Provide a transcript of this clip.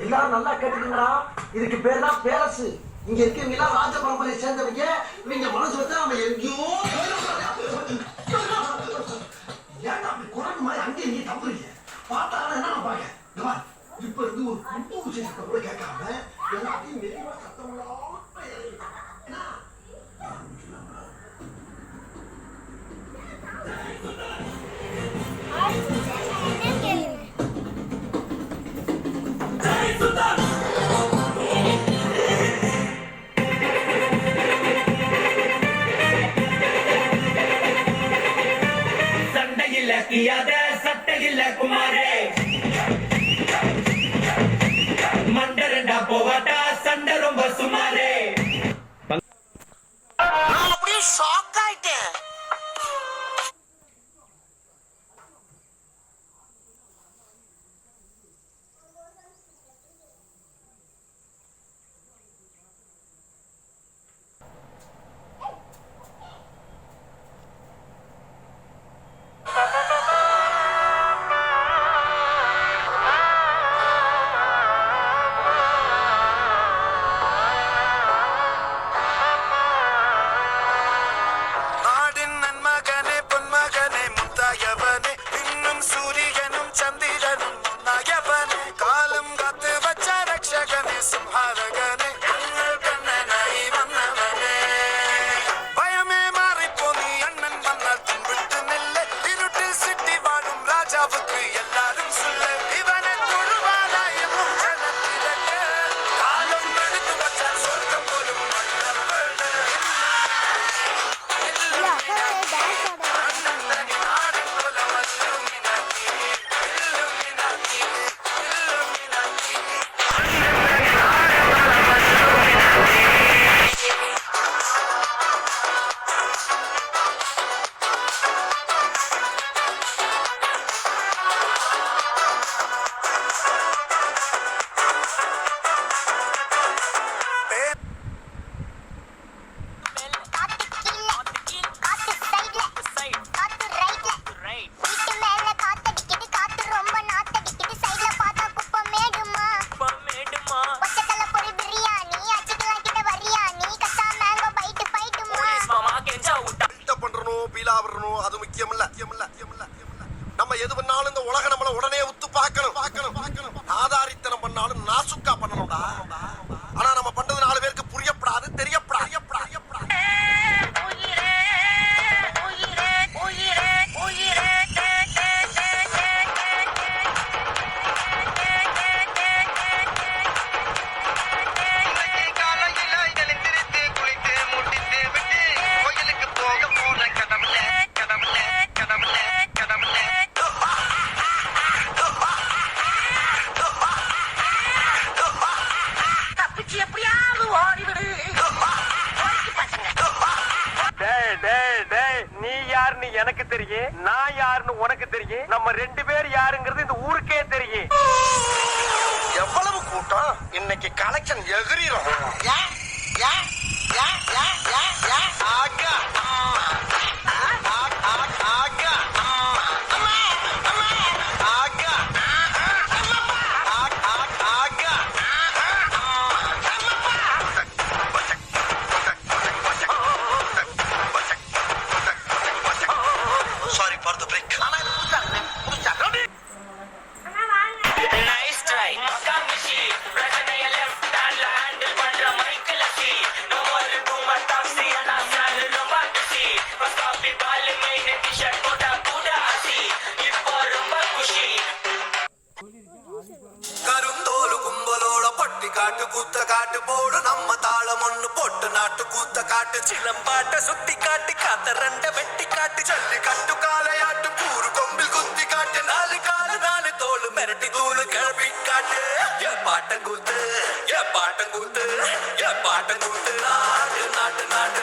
எல்லாரும் நல்லா கேட்டுக்கீங்களா? இதுக்கு பேர் தான் பேலஸ். இங்க இருக்கவங்க எல்லாம் ராஜ பரம்பரையை சேர்ந்தவங்க. இவங்க மனசு வச்சா நம்ம எங்கேயோ ஏன்டா அப்படி குரங்கு மாதிரி அங்கேயும் இங்கேயும் தம்புறீங்க? பார்த்தாலும் என்ன பாக்க இப்ப இருந்து ஒரு புட்டு விஷயத்தை கூட கேட்காம எல்லாத்தையும் மெதுவா சத்தம் சட்டையில் குமாரே மண்டரண்டா போவாட்டா சண்டை ரொம்ப சுமாரே. நான் அப்படியே ஷாக் ஆயிட்டேன். அது முக்கியம் இல்ல. நம்ம எது பண்ணாலும் இந்த உலக நம்மள உடனே உத்து பார்க்கணும். ஆதாரித்தனம் பண்ணாலும் நாசுக்கா பண்ணணும்டா. ஆனா நம்ம பண்றது 4 பேருக்கு புரியப்படாது, தெரியப்படாது. நீ யாருன்னு எனக்கு தெரியும், நான் யாருன்னு உனக்கு தெரியும். நம்ம 2 பேர் யாருங்கிறது இந்த ஊருக்கே தெரியும். எவ்வளவு கூட்டம் இன்னைக்கு கலெக்ஷன் எகிரிரும். கூத்த காட்டு போடு நம்ம தாளம் ஒண்ணு போட்டு நாட்டு கூத்த காட்டு சிலம்பாட்ட சுத்தி காட்டு காத்த 2 வெட்டி காட்டு ஜல்லி கட்டு காலையாட்டு கூறு கொம்பில் குத்தி காட்டு 4 காலு 4 தோளு மிரட்டி தூளு கிளப்பி காட்டு பாட்டம் கூத்து நாட்டு நாட்டு நாட்டு